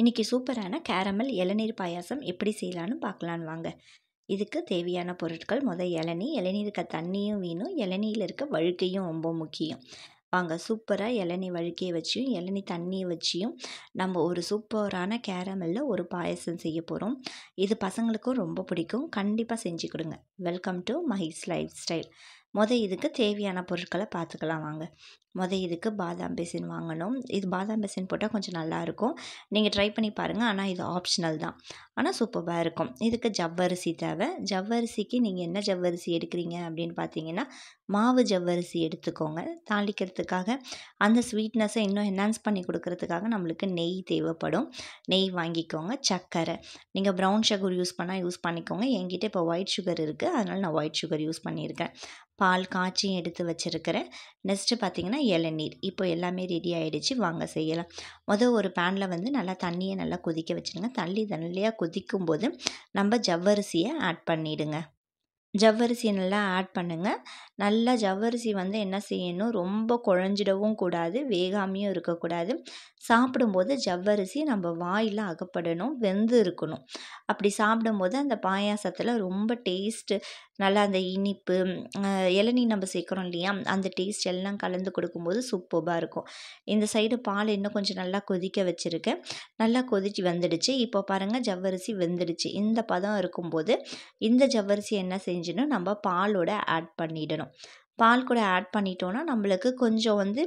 இன்றைக்கி சூப்பரான கேரமல் இளநீர் பாயாசம் எப்படி செய்யலான்னு பார்க்கலான்னு வாங்க. இதுக்கு தேவையான பொருட்கள் இளநீர் இருக்க தண்ணியும் வேணும், இளநீரில் இருக்க வழுக்கையும் ரொம்ப முக்கியம். வாங்க சூப்பராக இளநீ வழுக்கையை வச்சியும் இளநீ தண்ணியை வச்சியும் நம்ம ஒரு சூப்பரான கேரமலில் ஒரு பாயசம் செய்ய போகிறோம். இது பசங்களுக்கும் ரொம்ப பிடிக்கும், கண்டிப்பாக செஞ்சு கொடுங்க. Welcome to Mahee's life style. இதுக்கு தேவையான பொருட்களை பார்த்துக்கலாம் வாங்க. இதுக்கு பாதாம் பிசின் வாங்கணும். இது பாதாம் பிசின் போட்டால் கொஞ்சம் நல்லாயிருக்கும், நீங்கள் ட்ரை பண்ணி பாருங்கள். ஆனால் இது ஆப்ஷனல் தான், ஆனால் சூப்பராக இருக்கும். இதுக்கு ஜவ்வரிசி தேவை. ஜவ்வரிசிக்கு நீங்கள் என்ன ஜவ்வரிசி எடுக்கிறீங்க அப்படின்னு பார்த்தீங்கன்னா மாவு ஜவ்வரிசி எடுத்துக்கோங்க. தாளிக்கிறதுக்காக அந்த ஸ்வீட்னஸை இன்னும் என்ஹான்ஸ் பண்ணி கொடுக்கறதுக்காக நம்மளுக்கு நெய் தேவைப்படும். நெய் வாங்கிக்கோங்க. சர்க்கரை நீங்கள் ப்ரௌன் சுகர் யூஸ் பண்ணிக்கோங்க. என்கிட்ட இப்போ ஒயிட் சுகர் இருக்குது, அதனால் நான் ஒயிட் சுகர் யூஸ் பண்ணியிருக்கேன். பால் காய்ச்சி எடுத்து வச்சுருக்கிறேன். நெக்ஸ்ட்டு பார்த்திங்கன்னா இளநீர். இப்போ எல்லாமே ரெடி ஆகிடுச்சு, வாங்க செய்யலாம். ஒரு பேனில் நல்லா தண்ணியை நல்லா கொதிக்க வச்சுருங்க. தண்ணி நல்லா கொதிக்கும்போது நம்ம ஜவ்வரிசியை ஆட் பண்ணிவிடுங்க. ஜவ்வரிசி நல்லா ஆட் பண்ணுங்கள். நல்லா ஜவ்வரிசி என்ன செய்யணும், ரொம்ப குழஞ்சிடவும் கூடாது, வேகாமையும் இருக்கக்கூடாது. சாப்பிடும்போது ஜவ்வரிசி நம்ம வாயில் அகப்படணும், வெந்து இருக்கணும். அப்படி சாப்பிடும்போது அந்த பாயாசத்தில் ரொம்ப டேஸ்ட்டு, நல்லா அந்த இனிப்பு, இளநீ நம்ம சேர்க்குறோம் இல்லையா, அந்த டேஸ்ட் எல்லாம் கலந்து கொடுக்கும்போது சூப்பராக இருக்கும். இந்த சைடு பால் இன்னும் கொஞ்சம் நல்லா கொதிக்க வச்சுருக்கேன். நல்லா கொதிச்சு வந்துடுச்சு. இப்போ பாருங்கள் ஜவ்வரிசி வெந்துடுச்சு. இந்த பதம் இருக்கும்போது இந்த ஜவ்வரிசி என்ன செஞ்சிடணும், நம்ம பாலோட ஆட் பண்ணிடணும். பால் கூட ஆட் பண்ணிட்டோன்னா நம்மளுக்கு கொஞ்சம்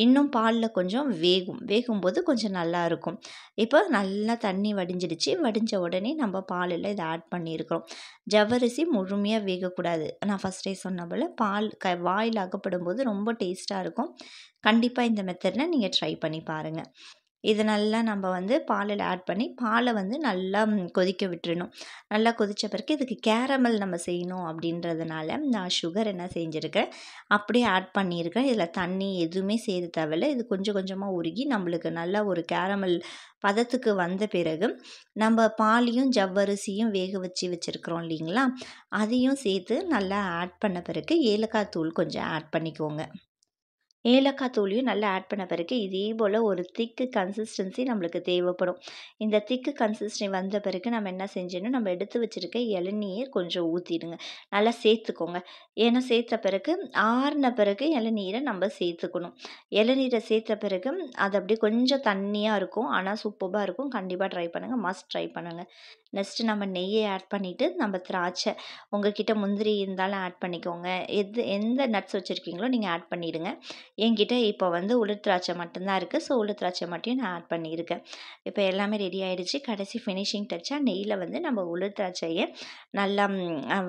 இன்னும் பாலில் கொஞ்சம் வேகும்போது கொஞ்சம் நல்லாயிருக்கும். இப்போ நல்லா தண்ணி வடிஞ்சிடுச்சு. வடிஞ்ச உடனே நம்ம பாலில் இதை ஆட் பண்ணியிருக்கிறோம். ஜவ்வரிசி முழுமையாக வேகக்கூடாது. நான் ஃபஸ்ட்டே சொன்ன போல் பால் வாயில் அகப்படும் போது ரொம்ப டேஸ்ட்டாக இருக்கும். கண்டிப்பாக இந்த மெத்தடில் நீங்கள் ட்ரை பண்ணி பாருங்கள். இது நல்லா நம்ம பாலில் ஆட் பண்ணி பாலை நல்லா கொதிக்க விட்டுறணும். நல்லா கொதித்த பிறகு இதுக்கு கேரமல் நம்ம செய்யணும் அப்படின்றதுனால நான் சுகர் என்ன செஞ்சுருக்கேன், அப்படியே ஆட் பண்ணியிருக்கேன். இதில் தண்ணி எதுவுமே சேர தேவையில்லை. இது கொஞ்சம் கொஞ்சமாக உருகி நம்மளுக்கு நல்லா ஒரு கேரமல் பதத்துக்கு வந்த பிறகு நம்ம பாலையும் ஜவ்வரிசியும் வேக வச்சுருக்கிறோம் இல்லைங்களா, அதையும் சேர்த்து நல்லா ஆட் பண்ண பிறகு ஏலக்காய் தூள் கொஞ்சம் ஆட் பண்ணிக்கோங்க. ஏலக்காய் தூளையும் நல்லா ஆட் பண்ண பிறகு இதே போல் ஒரு திக்கு கன்சிஸ்டன்சி நம்மளுக்கு தேவைப்படும். இந்த திக்கு கன்சிஸ்டன்சி வந்த பிறகு நம்ம என்ன செஞ்சோன்னா, நம்ம எடுத்து வச்சுருக்க இளநீர் கொஞ்சம் ஊற்றிடுங்க. நல்லா சேர்த்துக்கோங்க. ஏன்னா சேர்த்த பிறகு ஆறின பிறகு இளநீரை நம்ம சேர்த்துக்கணும். இளநீரை சேர்த்த பிறகு அது அப்படியே கொஞ்சம் தண்ணியாக இருக்கும், ஆனால் சூப்பராக இருக்கும். கண்டிப்பாக ட்ரை பண்ணுங்கள், மஸ்ட் ட்ரை பண்ணுங்கள். நெக்ஸ்ட்டு நம்ம நெய்யை ஆட் பண்ணிவிட்டு நம்ம திராட்சை, உங்கள் கிட்டே முந்திரி இருந்தாலும் ஆட் பண்ணிக்கோங்க. எந்த நட்ஸ் வச்சுருக்கீங்களோ நீங்கள் ஆட் பண்ணிவிடுங்க. என்கிட்ட இப்போ உலர் திராட்சை மட்டும்தான் இருக்குது, ஸோ உலர் திராட்சை மட்டும் நான் ஆட் பண்ணியிருக்கேன். இப்போ எல்லாமே ரெடி ஆகிடுச்சு. கடைசி ஃபினிஷிங் டச்சாக நெய்யில் நம்ம உலர் திராட்சையை நல்லா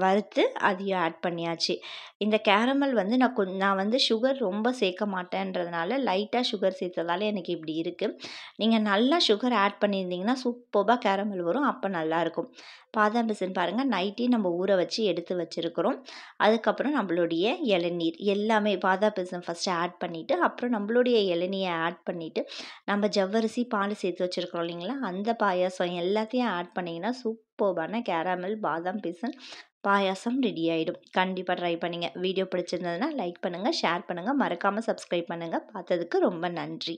வறுத்து அதையும் ஆட் பண்ணியாச்சு. இந்த கேரமல் நான் சுகர் ரொம்ப சேர்க்க மாட்டேன்றதுனால லைட்டாக சுகர் சேர்த்ததால எனக்கு இப்படி இருக்குது. நீங்கள் நல்லா சுகர் ஆட் பண்ணியிருந்தீங்கன்னா சூப்பராக கேரமல் வரும், அப்போ நல்லாயிருக்கும். பாதாம் பிசின் பாருங்கள், நைட்டே நம்ம ஊற வச்சு எடுத்து வச்சுருக்கிறோம். அதுக்கப்புறம் நம்மளுடைய இளநீர் எல்லாமே பாதாம் பிசின் ஃபஸ்ட்டு ஆட் பண்ணிவிட்டு அப்புறம் நம்மளுடைய இளநியை ஆட் பண்ணிவிட்டு நம்ம ஜவ்வரிசி பால் சேர்த்து வச்சுருக்கிறோம் இல்லைங்களா, அந்த பாயாசம் எல்லாத்தையும் ஆட் பண்ணிங்கன்னா சூப்பர்பான கேரமல் பாதாம் பிசின் பாயாசம் ரெடி ஆகிடும். கண்டிப்பாக ட்ரை பண்ணுங்கள். வீடியோ பிடிச்சிருந்ததுன்னா லைக் பண்ணுங்கள், ஷேர் பண்ணுங்கள், மறக்காமல் சப்ஸ்கிரைப் பண்ணுங்கள். பார்த்ததுக்கு ரொம்ப நன்றி.